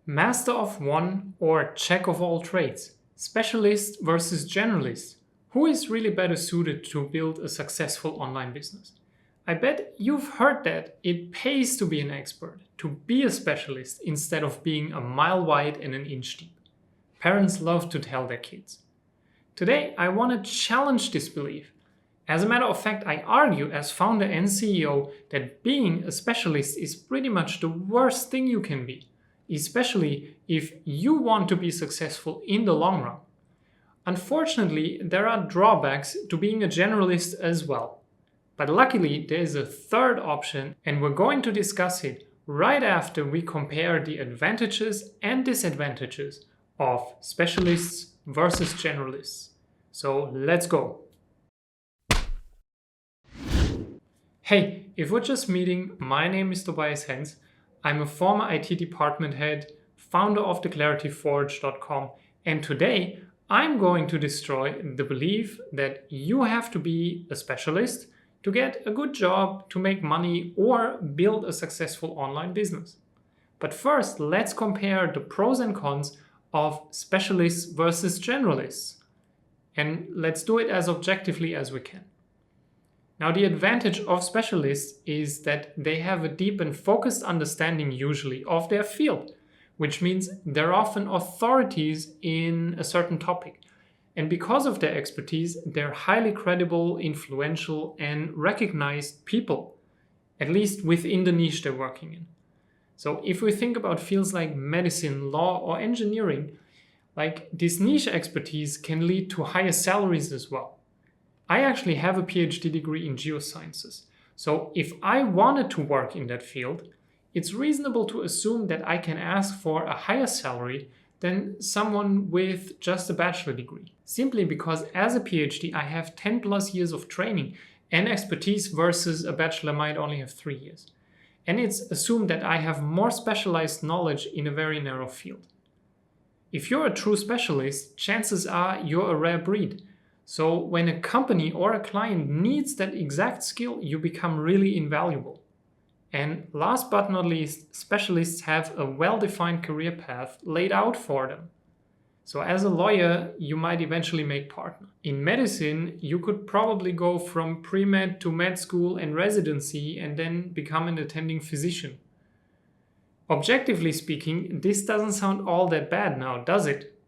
Master of one or jack of all trades? Specialist versus generalist? Who is really better suited to build a successful online business? I bet you've heard that it pays to be an expert, to be a specialist instead of being a mile wide and an inch deep. Parents love to tell their kids. Today, I want to challenge this belief. As a matter of fact, I argue as founder and CEO that being a specialist is pretty much the worst thing you can be, especially if you want to be successful in the long run. Unfortunately, there are drawbacks to being a generalist as well. But luckily, there is a third option, and we're going to discuss it right after we compare the advantages and disadvantages of specialists versus generalists. So let's go. Hey, if we're just meeting, my name is Tobias Hens. I'm a former IT department head, founder of declarativeforge.com, and today I'm going to destroy the belief that you have to be a specialist to get a good job, to make money, or build a successful online business. But first, let's compare the pros and cons of specialists versus generalists. And let's do it as objectively as we can. Now, the advantage of specialists is that they have a deep and focused understanding usually of their field, which means they're often authorities in a certain topic. And because of their expertise, they're highly credible, influential, and recognized people, at least within the niche they're working in. So if we think about fields like medicine, law, or engineering, like this niche expertise can lead to higher salaries as well. I actually have a PhD degree in geosciences. So if I wanted to work in that field, it's reasonable to assume that I can ask for a higher salary than someone with just a bachelor degree. Simply because as a PhD, I have 10 plus years of training and expertise versus a bachelor might only have 3 years. And it's assumed that I have more specialized knowledge in a very narrow field. If you're a true specialist, chances are you're a rare breed. So when a company or a client needs that exact skill, you become really invaluable. And last but not least, specialists have a well-defined career path laid out for them. So as a lawyer, you might eventually make partner. In medicine, you could probably go from pre-med to med school and residency and then become an attending physician. Objectively speaking, this doesn't sound all that bad now, does it?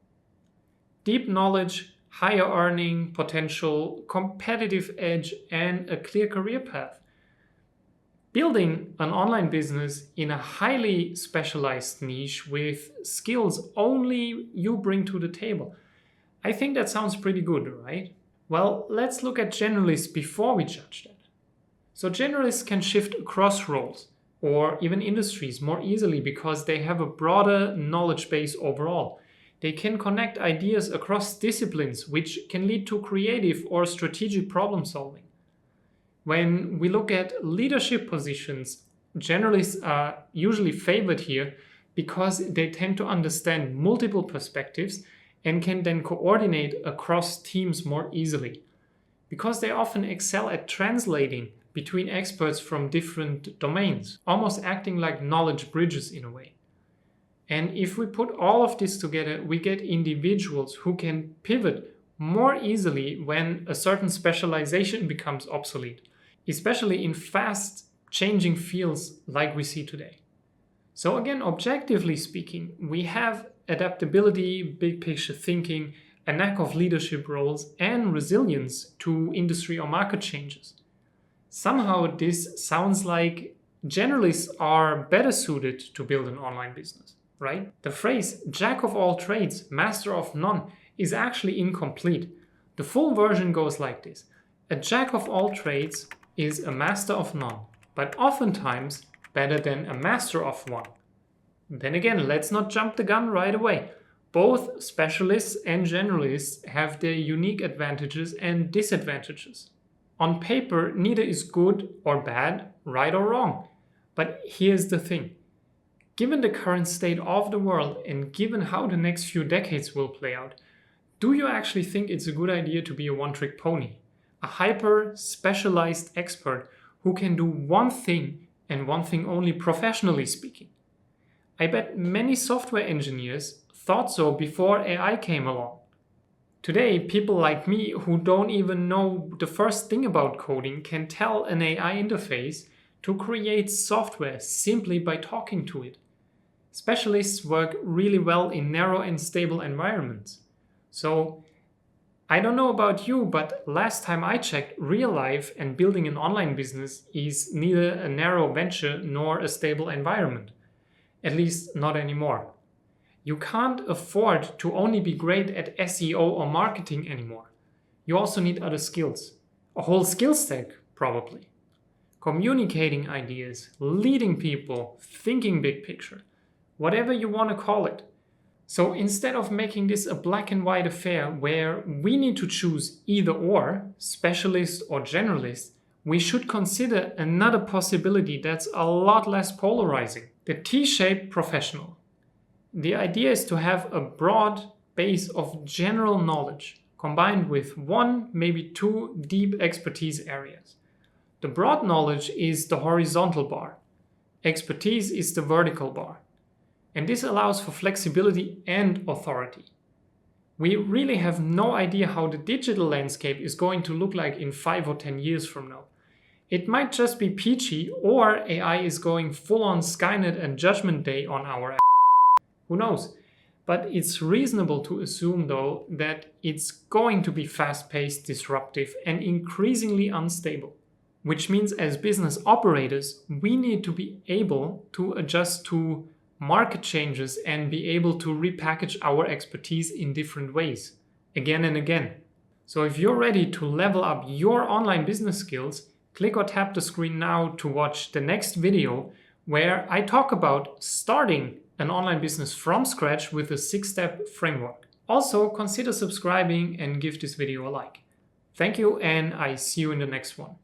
Deep knowledge, higher earning potential, competitive edge, and a clear career path. Building an online business in a highly specialized niche with skills only you bring to the table. I think that sounds pretty good, right? Well, let's look at generalists before we judge that. So generalists can shift across roles or even industries more easily because they have a broader knowledge base overall. They can connect ideas across disciplines, which can lead to creative or strategic problem solving. When we look at leadership positions, generalists are usually favored here because they tend to understand multiple perspectives and can then coordinate across teams more easily. Because they often excel at translating between experts from different domains, almost acting like knowledge bridges in a way. And if we put all of this together, we get individuals who can pivot more easily when a certain specialization becomes obsolete, especially in fast-changing fields like we see today. So again, objectively speaking, we have adaptability, big picture thinking, a knack of leadership roles, and resilience to industry or market changes. Somehow this sounds like generalists are better suited to build an online business. Right? The phrase jack of all trades, master of none is actually incomplete. The full version goes like this. A jack of all trades is a master of none, but oftentimes better than a master of one. Then again, let's not jump the gun right away. Both specialists and generalists have their unique advantages and disadvantages. On paper, neither is good or bad, right or wrong. But here's the thing. Given the current state of the world and given how the next few decades will play out, do you actually think it's a good idea to be a one-trick pony? A hyper-specialized expert who can do one thing and one thing only professionally speaking? I bet many software engineers thought so before AI came along. Today, people like me who don't even know the first thing about coding can tell an AI interface to create software simply by talking to it. Specialists work really well in narrow and stable environments. So, I don't know about you, but last time I checked, real life and building an online business is neither a narrow venture nor a stable environment. At least not anymore. You can't afford to only be great at SEO or marketing anymore. You also need other skills. A whole skill stack, probably. Communicating ideas, leading people, thinking big picture. Whatever you want to call it. So instead of making this a black and white affair where we need to choose either or, specialist or generalist, we should consider another possibility that's a lot less polarizing. The T-shaped professional. The idea is to have a broad base of general knowledge combined with one, maybe two deep expertise areas. The broad knowledge is the horizontal bar. Expertise is the vertical bar. And this allows for flexibility and authority. We really have no idea how the digital landscape is going to look like in 5 or 10 years from now. It might just be peachy, or AI is going full on Skynet and Judgment Day on our ass. Who knows? But it's reasonable to assume, though, that it's going to be fast-paced, disruptive, and increasingly unstable. Which means as business operators, we need to be able to adjust to market changes and be able to repackage our expertise in different ways, again and again. So if you're ready to level up your online business skills, click or tap the screen now to watch the next video where I talk about starting an online business from scratch with a 6-step framework. Also, consider subscribing and give this video a like. Thank you, and I see you in the next one.